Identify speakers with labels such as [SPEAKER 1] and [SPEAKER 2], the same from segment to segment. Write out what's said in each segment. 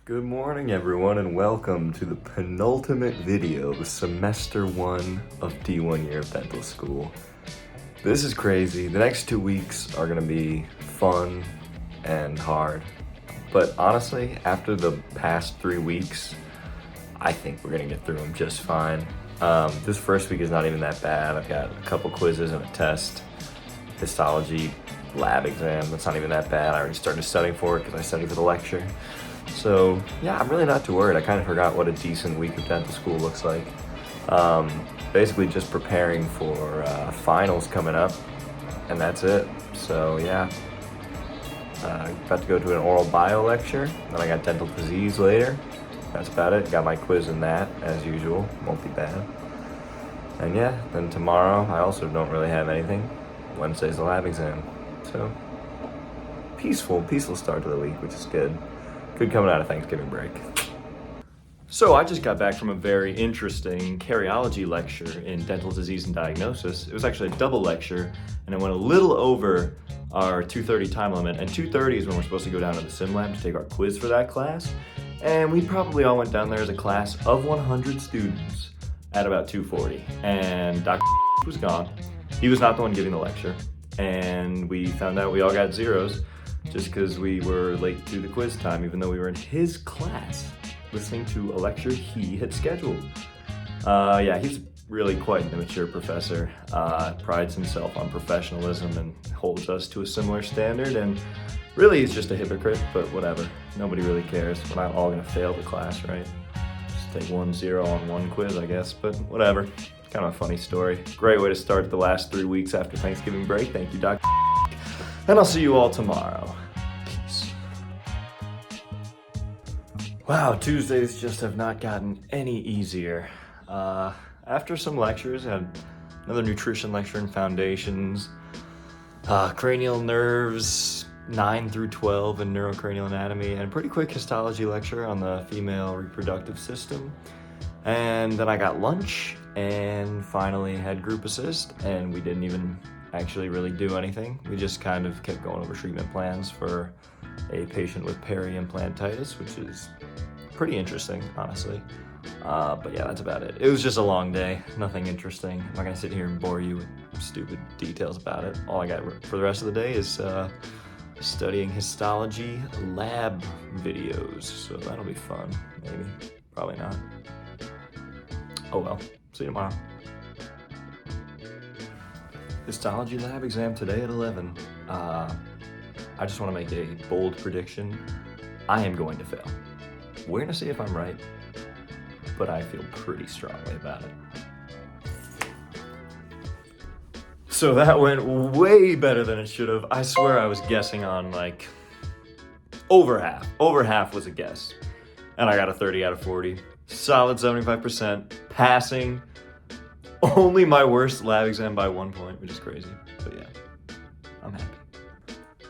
[SPEAKER 1] Good morning everyone and welcome to the penultimate video of semester 1 of D1 year of dental school. This is crazy. The next 2 weeks are gonna be fun and hard. But honestly, after the past 3 weeks, I think we're gonna get through them just fine. This first week is not even that bad. I've got a couple quizzes and a test. Histology lab exam, that's not even that bad. I already started studying for it because I studied for the lecture. So yeah, I'm really not too worried. I kind of forgot what a decent week of dental school looks like. Basically just preparing for finals coming up, and that's it. So yeah, about to go to an oral bio lecture, then I got dental disease later. That's about it. Got my quiz in that, as usual, won't be bad. And yeah, then tomorrow I also don't really have anything. Wednesday's the lab exam. So peaceful start to the week, which is good. Good coming out of Thanksgiving break. So I just got back from a very interesting karyology lecture in dental disease and diagnosis. It was actually a double lecture, and it went a little over our 2:30 time limit, and 2:30 is when we're supposed to go down to the sim lab to take our quiz for that class. And we probably all went down there as a class of 100 students at about 2:40, and Dr. was gone. He was not the one giving the lecture, and we found out we all got zeros just because we were late to the quiz time, even though we were in his class listening to a lecture he had scheduled. Yeah, he's really quite an immature professor, prides himself on professionalism and holds us to a similar standard, and really he's just a hypocrite, but whatever. Nobody really cares. We're not all gonna fail the class, right? Just take 1-0 on one quiz, I guess, but whatever. Kind of a funny story. Great way to start the last 3 weeks after Thanksgiving break. Thank you, Dr. And I'll see you all tomorrow. Peace. Wow, Tuesdays just have not gotten any easier. After some lectures, I had another nutrition lecture in foundations, cranial nerves 9 through 12 in neurocranial anatomy, and a pretty quick histology lecture on the female reproductive system. And then I got lunch and finally had group assist, and we didn't even actually really do anything. We just kind of kept going over treatment plans for a patient with peri-implantitis, which is pretty interesting, honestly. But yeah, that's about it. It was just a long day, nothing interesting. I'm not gonna sit here and bore you with stupid details about it. All I got for the rest of the day is studying histology lab videos, so that'll be fun, maybe, probably not. Oh well, see you tomorrow. Histology lab exam today at 11. I just want to make a bold prediction. I am going to fail. We're gonna see if I'm right, but I feel pretty strongly about it. So that went way better than it should have. I swear I was guessing on like over half. Over half was a guess. And I got a 30 out of 40. Solid 75%, passing. Only my worst lab exam by 1 point, which is crazy, but yeah, I'm happy.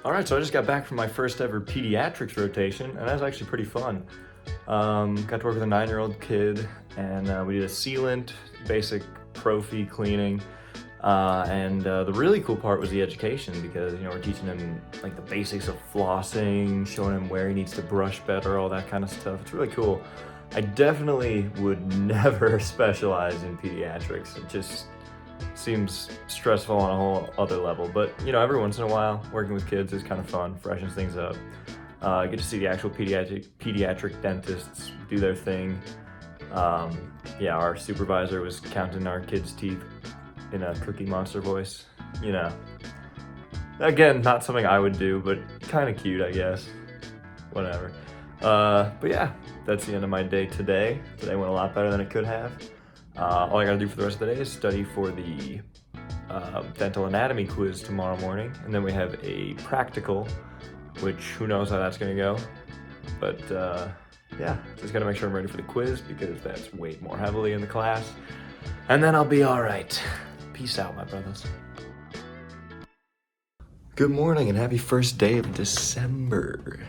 [SPEAKER 1] All right, so I just got back from my first ever pediatrics rotation, and that was actually pretty fun. Got to work with a 9-year-old kid, and we did a sealant, basic prophy cleaning, and the really cool part was the education, because we're teaching him like the basics of flossing, showing him where he needs to brush better, all that kind of stuff. It's really cool. I definitely would never specialize in pediatrics. It just seems stressful on a whole other level. But every once in a while, working with kids is kind of fun, freshens things up. Get to see the actual pediatric dentists do their thing. Yeah, our supervisor was counting our kids' teeth in a Cookie Monster voice. Again, not something I would do, but kind of cute, I guess. Whatever. But yeah, that's the end of my day today. Today went a lot better than it could have. All I gotta do for the rest of the day is study for the dental anatomy quiz tomorrow morning, and then we have a practical, which who knows how that's gonna go. But yeah, just gotta make sure I'm ready for the quiz because that's weighed more heavily in the class. And then I'll be all right. Peace out, my brothers. Good morning and happy first day of December.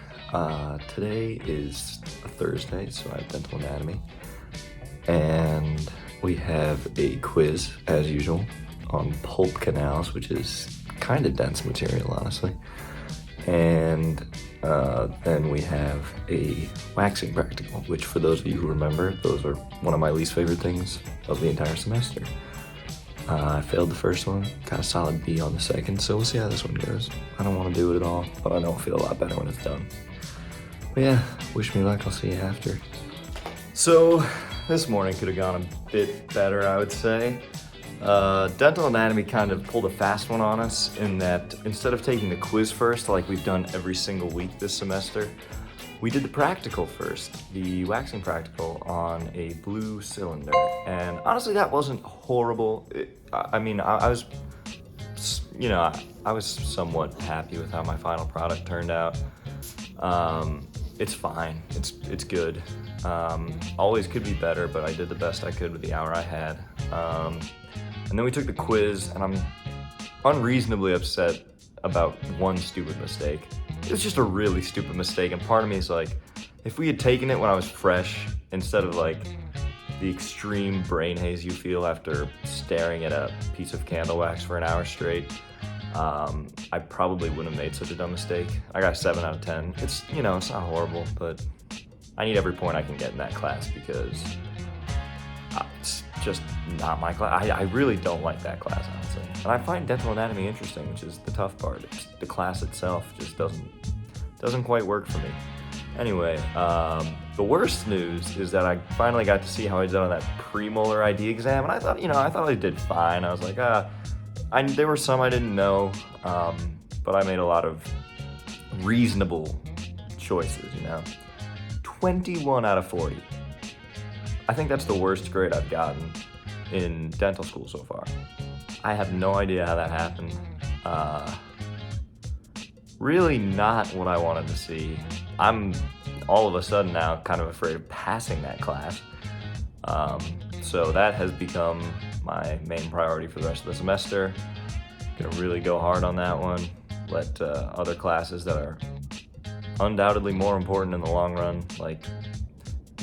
[SPEAKER 1] Today is a Thursday, so I have dental anatomy. And we have a quiz, as usual, on pulp canals, which is kind of dense material, honestly. And Then we have a waxing practical, which for those of you who remember, those are one of my least favorite things of the entire semester. I failed the first one, got a solid B on the second, so we'll see how this one goes. I don't want to do it at all, but I know I'll feel a lot better when it's done. But yeah, wish me luck, I'll see you after. So, this morning could have gone a bit better, I would say. Dental anatomy kind of pulled a fast one on us in that instead of taking the quiz first, like we've done every single week this semester, we did the practical first, the waxing practical on a blue cylinder. And honestly, that wasn't horrible. I was somewhat happy with how my final product turned out. It's fine, it's good. Always could be better, but I did the best I could with the hour I had. And then we took the quiz, and I'm unreasonably upset about one stupid mistake. It was just a really stupid mistake, and part of me is like, if we had taken it when I was fresh, instead of like the extreme brain haze you feel after staring at a piece of candle wax for an hour straight, I probably wouldn't have made such a dumb mistake. I got a 7 out of 10. It's not horrible, but I need every point I can get in that class because it's just not my class. I really don't like that class, honestly. And I find dental anatomy interesting, which is the tough part. The class itself just doesn't quite work for me. Anyway, the worst news is that I finally got to see how I did on that premolar ID exam, and I thought I did fine. I was like, there were some I didn't know, but I made a lot of reasonable choices, 21 out of 40. I think that's the worst grade I've gotten in dental school so far. I have no idea how that happened. Really not what I wanted to see. I'm all of a sudden now kind of afraid of passing that class. So that has become my main priority for the rest of the semester. Gonna really go hard on that one. Let other classes that are undoubtedly more important in the long run, like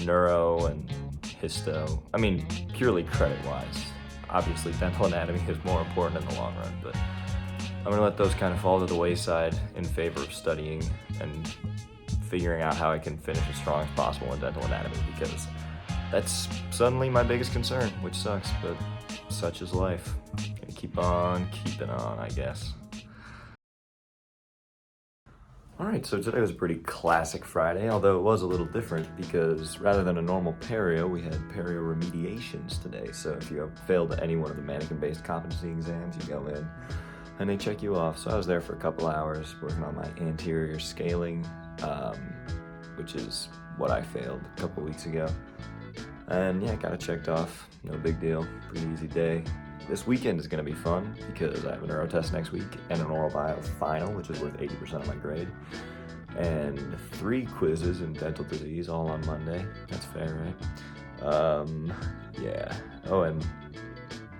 [SPEAKER 1] neuro and histo. I mean, purely credit-wise. Obviously, dental anatomy is more important in the long run, but I'm gonna let those kind of fall to the wayside in favor of studying and figuring out how I can finish as strong as possible in dental anatomy, because that's suddenly my biggest concern, which sucks, but such is life. Gonna keep on keeping on, I guess. Alright, so today was a pretty classic Friday, although it was a little different because rather than a normal perio, we had perio remediations today. So if you have failed any one of the mannequin-based competency exams, you go in and they check you off. So I was there for a couple hours working on my anterior scaling, which is what I failed a couple weeks ago. And yeah, got it checked off, no big deal, pretty easy day. This weekend is going to be fun because I have a neuro test next week and an oral bio final, which is worth 80% of my grade, and 3 quizzes in dental disease all on Monday. That's fair, right? Yeah. Oh, and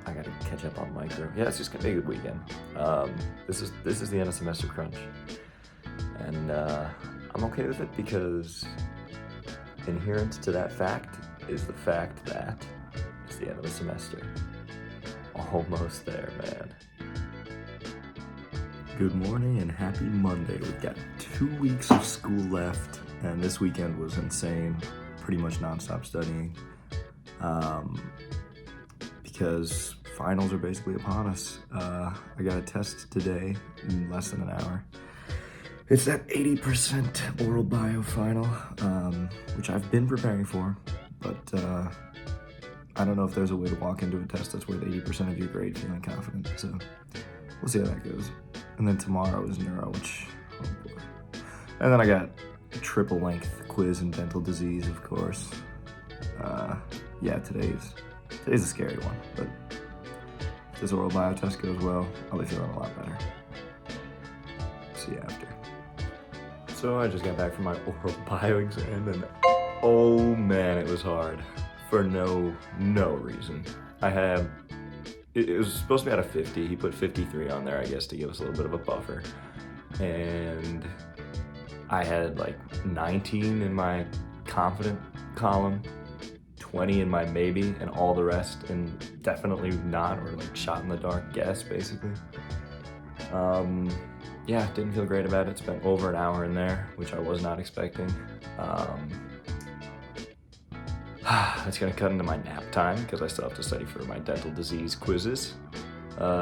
[SPEAKER 1] I got to catch up on micro. Yeah, it's just going to be a good weekend. This is the end of semester crunch, and I'm okay with it because inherent to that fact is the fact that it's the end of the semester. Almost there, man. Good morning and happy Monday. We've got 2 weeks of school left, and this weekend was insane. Pretty much nonstop studying. Because finals are basically upon us. I got a test today in less than an hour. It's that 80% oral bio final, which I've been preparing for, but I don't know if there's a way to walk into a test that's worth 80% of your grade feeling confident, so we'll see how that goes. And then tomorrow is neuro, which, oh boy. And then I got a triple length quiz in dental disease, of course. Yeah, today's a scary one, but if this oral bio test goes well, I'll be feeling a lot better. See you after. So I just got back from my oral bio exam, and oh man, it was hard. For no reason. It was supposed to be out of 50. He put 53 on there, I guess, to give us a little bit of a buffer. And I had like 19 in my confident column, 20 in my maybe, and all the rest in definitely not, or like shot in the dark guess, basically. yeah, didn't feel great about it. Spent over an hour in there, which I was not expecting. That's gonna cut into my nap time because I still have to study for my dental disease quizzes,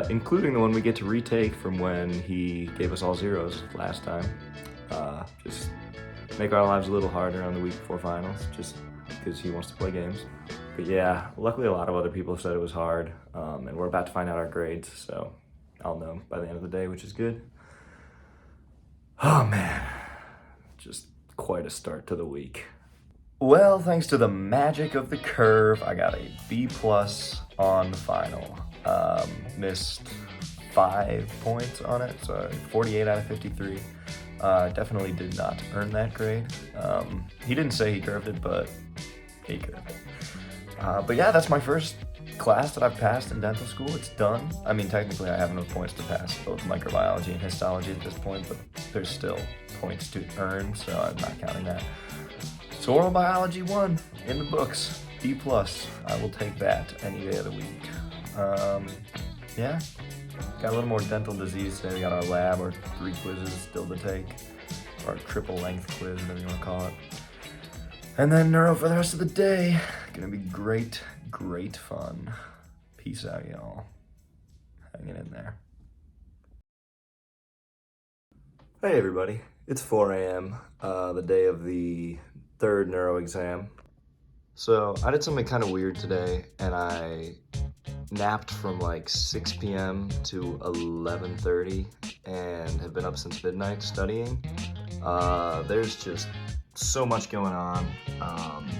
[SPEAKER 1] including the one we get to retake from when he gave us all zeros last time. Just make our lives a little harder on the week before finals, just because he wants to play games. But yeah, luckily a lot of other people said it was hard, and we're about to find out our grades, so I'll know by the end of the day, which is good. Oh man, just quite a start to the week. Well, thanks to the magic of the curve, I got a B+ on the final. Missed 5 points on it, so 48 out of 53. Definitely did not earn that grade. He didn't say he curved it, but he curved it. But yeah, that's my first class that I've passed in dental school. It's done. I mean, technically I have enough points to pass both microbiology and histology at this point, but there's still points to earn, so I'm not counting that. So oral biology 1 in the books, B+. I will take that any day of the week. Yeah, got a little more dental disease today. We got our lab, our 3 quizzes still to take, our triple length quiz, whatever you want to call it. And then neuro for the rest of the day. Gonna be great, great fun. Peace out, y'all. Hanging in there. Hey everybody, it's 4 a.m., the day of the 3rd neuro exam. So I did something kind of weird today, and I napped from like 6 p.m. to 11:30 and have been up since midnight studying. There's just so much going on,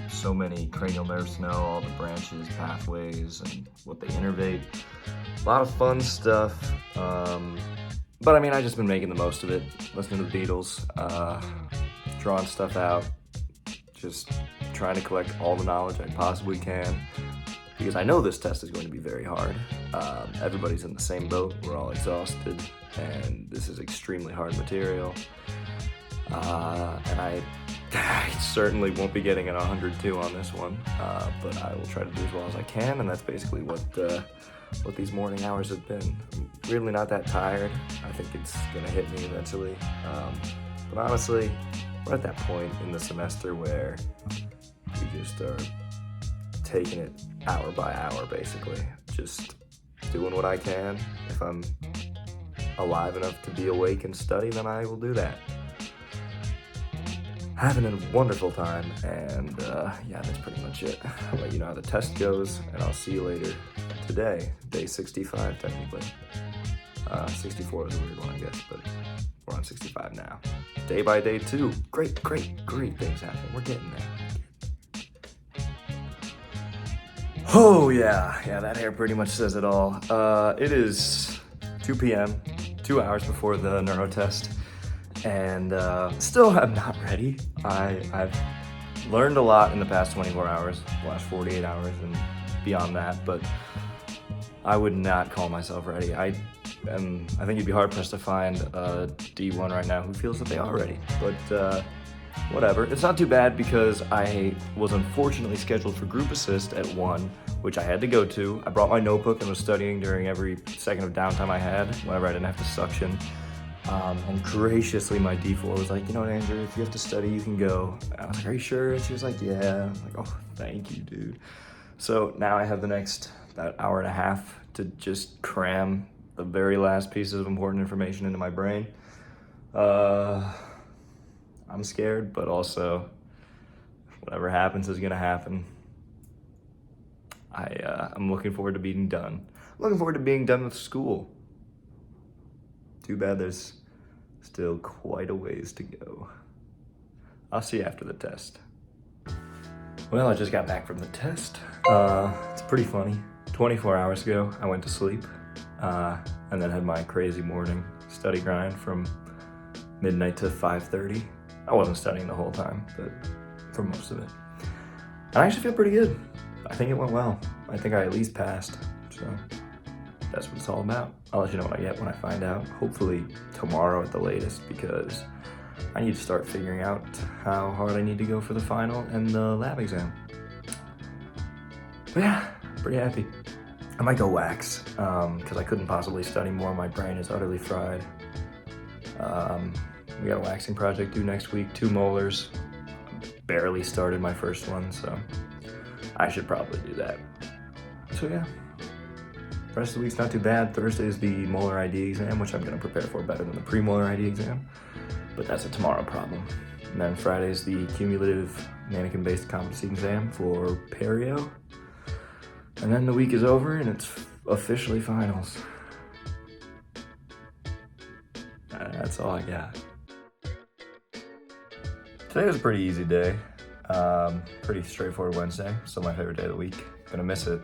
[SPEAKER 1] so many cranial nerves to know, all the branches, pathways, and what they innervate. A lot of fun stuff, but I mean, I've just been making the most of it, listening to the Beatles, drawing stuff out, just trying to collect all the knowledge I possibly can, because I know this test is going to be very hard. Everybody's in the same boat, we're all exhausted, and this is extremely hard material. And I certainly won't be getting an 102 on this one, but I will try to do as well as I can, and that's basically what these morning hours have been. I'm really not that tired. I think it's gonna hit me eventually. But honestly, we're at that point in the semester where we just are taking it hour by hour, basically. Just doing what I can. If I'm alive enough to be awake and study, then I will do that. Having a wonderful time, and yeah, that's pretty much it. I'll let you know how the test goes, and I'll see you later today, day 65 technically. 64 is a weird one, I guess, but we're on 65 now. Day by day 2, great things happening. We're getting there. Oh yeah, that hair pretty much says it all. It is 2 p.m., 2 hours before the neuro test. And still I'm not ready. I've learned a lot in the past 24 hours, the last 48 hours and beyond that, but I would not call myself ready. I think you'd be hard pressed to find a D1 right now who feels that they are ready, but whatever. It's not too bad because I was unfortunately scheduled for group assist at 1, which I had to go to. I brought my notebook and was studying during every second of downtime I had, whenever I didn't have to suction. And graciously my D4 was like, you know what, Andrew, if you have to study, you can go. I was like, are you sure? And she was like, yeah. I'm like, oh, thank you, dude. So now I have the next about hour and a half to just cram the very last pieces of important information into my brain. I'm scared, but also whatever happens is gonna happen. I'm looking forward to being done. Looking forward to being done with school. Too bad there's still quite a ways to go. I'll see you after the test. Well, I just got back from the test. It's pretty funny. 24 hours ago, I went to sleep, and then had my crazy morning study grind from midnight to 5:30. I wasn't studying the whole time, but for most of it. And I actually feel pretty good. I think it went well. I think I at least passed, so that's what it's all about. I'll let you know what I get when I find out, hopefully tomorrow at the latest, because I need to start figuring out how hard I need to go for the final and the lab exam. But yeah, pretty happy. I might go wax, because I couldn't possibly study more. My brain is utterly fried. We got a waxing project due next week, 2 molars. Barely started my first one, so I should probably do that. So yeah, rest of the week's not too bad. Thursday is the molar ID exam, which I'm gonna prepare for better than the pre-molar ID exam, but that's a tomorrow problem. And then Friday's the cumulative mannequin-based competency exam for perio. And then the week is over and it's officially finals. That's all I got. Today was a pretty easy day. Pretty straightforward Wednesday. Still my favorite day of the week. Gonna miss it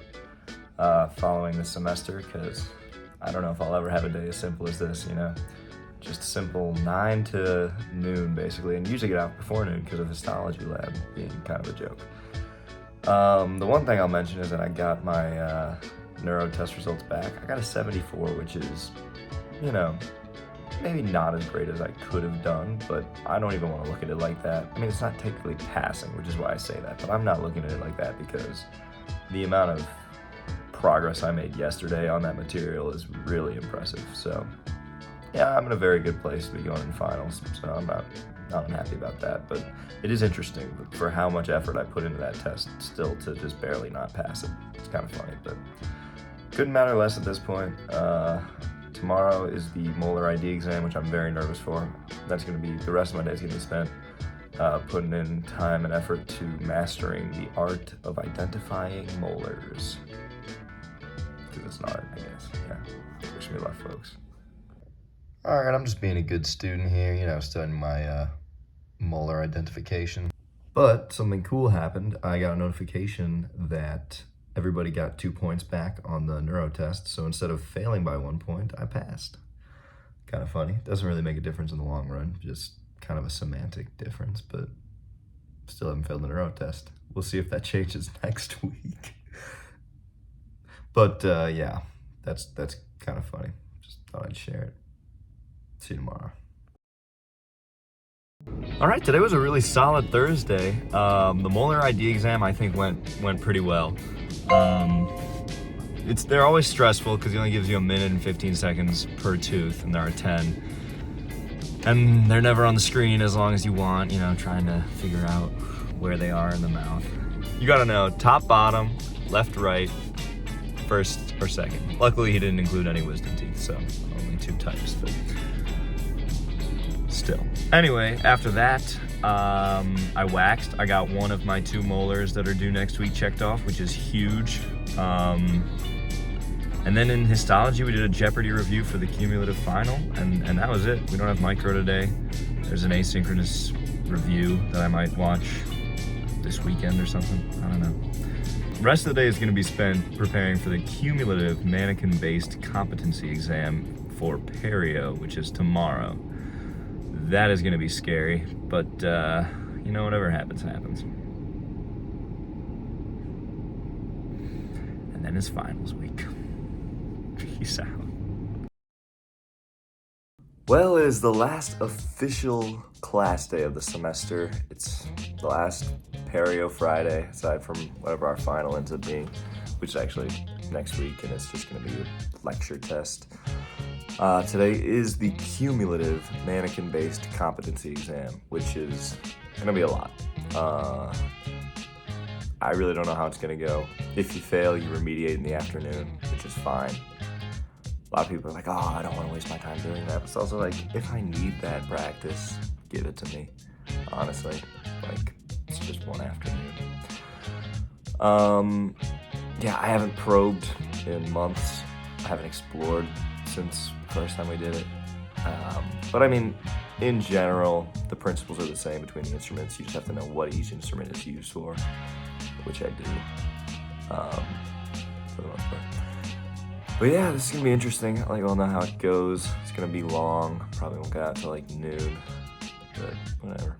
[SPEAKER 1] following this semester because I don't know if I'll ever have a day as simple as this, you know? Just a simple 9 to noon basically, and usually get out before noon because of histology lab being kind of a joke. The one thing I'll mention is that I got my neuro test results back. I got a 74, which is, you know, maybe not as great as I could have done, but I don't even want to look at it like that. I mean, it's not technically passing, which is why I say that, but I'm not looking at it like that because the amount of progress I made yesterday on that material is really impressive. So yeah, I'm in a very good place to be going in finals, so I'm not unhappy about that, but it is interesting for how much effort I put into that test still to just barely not pass it. It's kind of funny, but couldn't matter less at this point. Tomorrow is the molar ID exam, which I'm very nervous for. That's gonna be, the rest of my day is gonna be spent putting in time and effort to mastering the art of identifying molars. Because it's an art, I guess, yeah. Wish me luck, folks. All right, I'm just being a good student here, you know, studying my molar identification. But something cool happened. I got a notification that everybody got 2 points back on the neuro test, so instead of failing by 1 point, I passed. Kind of funny. Doesn't really make a difference in the long run, just kind of a semantic difference, but still haven't failed the neuro test. We'll see if that changes next week. But yeah, that's kind of funny. Just thought I'd share it. See you tomorrow. All right, today was a really solid Thursday. The molar ID exam I think went pretty well. They're always stressful because it only gives you a minute and 15 seconds per tooth, and there are 10. And they're never on the screen as long as you want, you know, trying to figure out where they are in the mouth. You gotta know top, bottom, left, right, first or second. Luckily, he didn't include any wisdom teeth, so only 2 types, but still. Anyway, after that, I waxed. I got one of my 2 molars that are due next week checked off, which is huge. And then in histology, we did a Jeopardy review for the cumulative final, and that was it. We don't have micro today. There's an asynchronous review that I might watch this weekend or something. I don't know. The rest of the day is going to be spent preparing for the cumulative mannequin-based competency exam for perio, which is tomorrow. That is going to be scary, but you know, whatever happens, happens. And then it's finals week. Peace out. Well, it is the last official class day of the semester. It's the last perio Friday, aside from whatever our final ends up being, which is actually next week, and it's just going to be a lecture test. Today is the cumulative mannequin-based competency exam, which is gonna be a lot. I really don't know how it's gonna go. If you fail, you remediate in the afternoon, which is fine. A lot of people are like, oh, I don't wanna waste my time doing that. But it's also like, if I need that practice, give it to me. Honestly, like, it's just one afternoon. Yeah, I haven't probed in months. I haven't explored since the first time we did it. But I mean, in general, the principles are the same between the instruments. You just have to know what each instrument is used for, which I do, for the most part. But yeah, this is gonna be interesting. Like, I'll know how it goes. It's gonna be long. Probably won't get out till like noon, but whatever.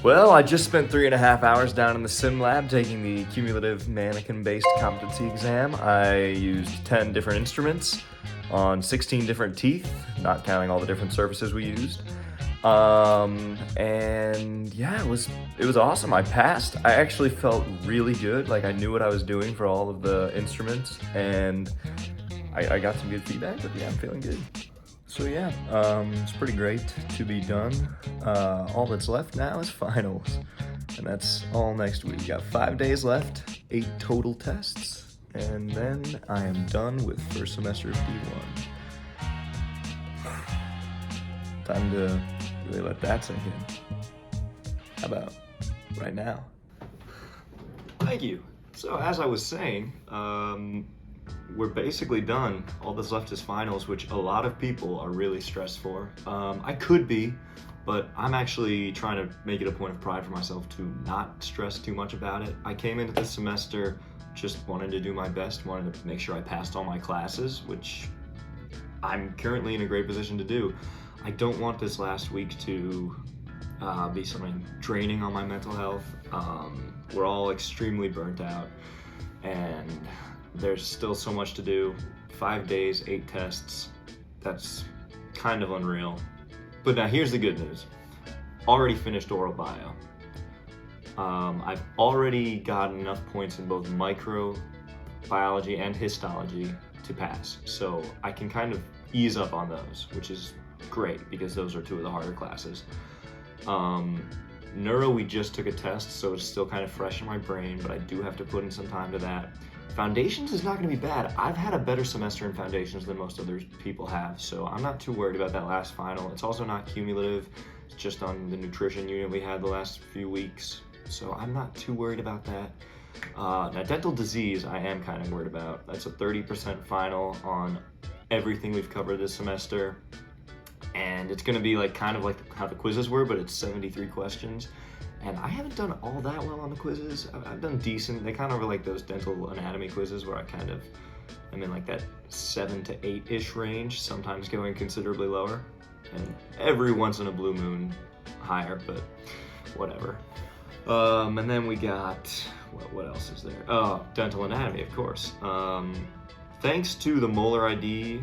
[SPEAKER 1] Well, I just spent 3.5 hours down in the sim lab taking the cumulative mannequin-based competency exam. I used 10 different instruments on 16 different teeth, not counting all the different surfaces we used. And yeah, it was awesome. I passed. I actually felt really good. Like, I knew what I was doing for all of the instruments, and I got some good feedback, but yeah, I'm feeling good. So yeah, it's pretty great to be done. All that's left now is finals, and that's all next week. Got 5 days left, 8 total tests, and then I am done with first semester of D1. Time to really let that sink in. How about right now? Thank you. So as I was saying, we're basically done. All that's left is finals, which a lot of people are really stressed for. I could be, but I'm actually trying to make it a point of pride for myself to not stress too much about it. I came into this semester just wanting to do my best, wanted to make sure I passed all my classes, which I'm currently in a great position to do. I don't want this last week to be something draining on my mental health. We're all extremely burnt out, and there's still so much to do. 5 days, 8 tests. That's kind of unreal. But now here's the good news. Already finished oral bio. I've already gotten enough points in both microbiology and histology to pass. So I can kind of ease up on those, which is great because those are 2 of the harder classes. Neuro, we just took a test, so it's still kind of fresh in my brain, but I do have to put in some time to that. Foundations is not going to be bad. I've had a better semester in foundations than most other people have, so I'm not too worried about that last final. It's also not cumulative. It's just on the nutrition unit we had the last few weeks, so I'm not too worried about that. Now, dental disease, I am kind of worried about. That's a 30% final on everything we've covered this semester. And it's gonna be like kind of like how the quizzes were, but it's 73 questions. And I haven't done all that well on the quizzes. I've done decent. They kind of are like those dental anatomy quizzes where I kind of am in like that 7 to 8-ish range, sometimes going considerably lower. And every once in a blue moon higher, but whatever. And then we got, what else is there? Oh, dental anatomy, of course. Thanks to the molar ID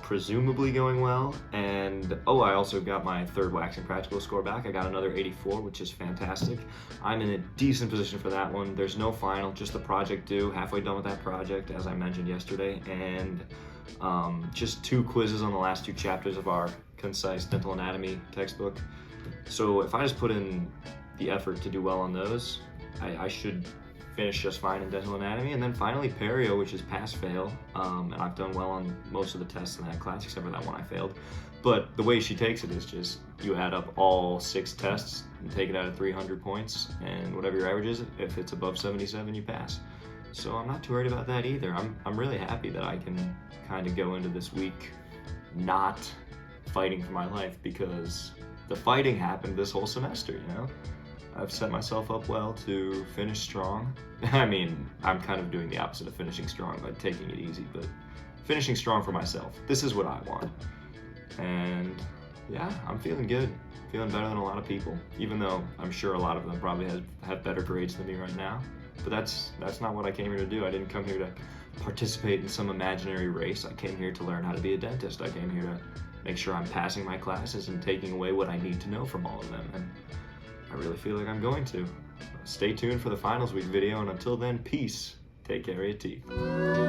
[SPEAKER 1] presumably going well, and I also got my 3rd waxing practical score back. I got another 84, which is fantastic. I'm in a decent position for that one. There's no final, just the project due. Halfway done with that project, as I mentioned yesterday, and just 2 quizzes on the last 2 chapters of our concise dental anatomy textbook. So if I just put in the effort to do well on those, I should finish just fine in dental anatomy. And then finally perio, which is pass-fail, and I've done well on most of the tests in that class except for that one I failed. But the way she takes it is just you add up all 6 tests and take it out of 300 points, and whatever your average is, if it's above 77, you pass. So I'm not too worried about that either. I'm really happy that I can kind of go into this week not fighting for my life, because the fighting happened this whole semester, you know? I've set myself up well to finish strong. I mean, I'm kind of doing the opposite of finishing strong by taking it easy, but finishing strong for myself. This is what I want. And yeah, I'm feeling good. Feeling better than a lot of people, even though I'm sure a lot of them probably have better grades than me right now. But that's not what I came here to do. I didn't come here to participate in some imaginary race. I came here to learn how to be a dentist. I came here to make sure I'm passing my classes and taking away what I need to know from all of them. And I really feel like I'm going to. Stay tuned for the finals week video, and until then, peace. Take care of your teeth.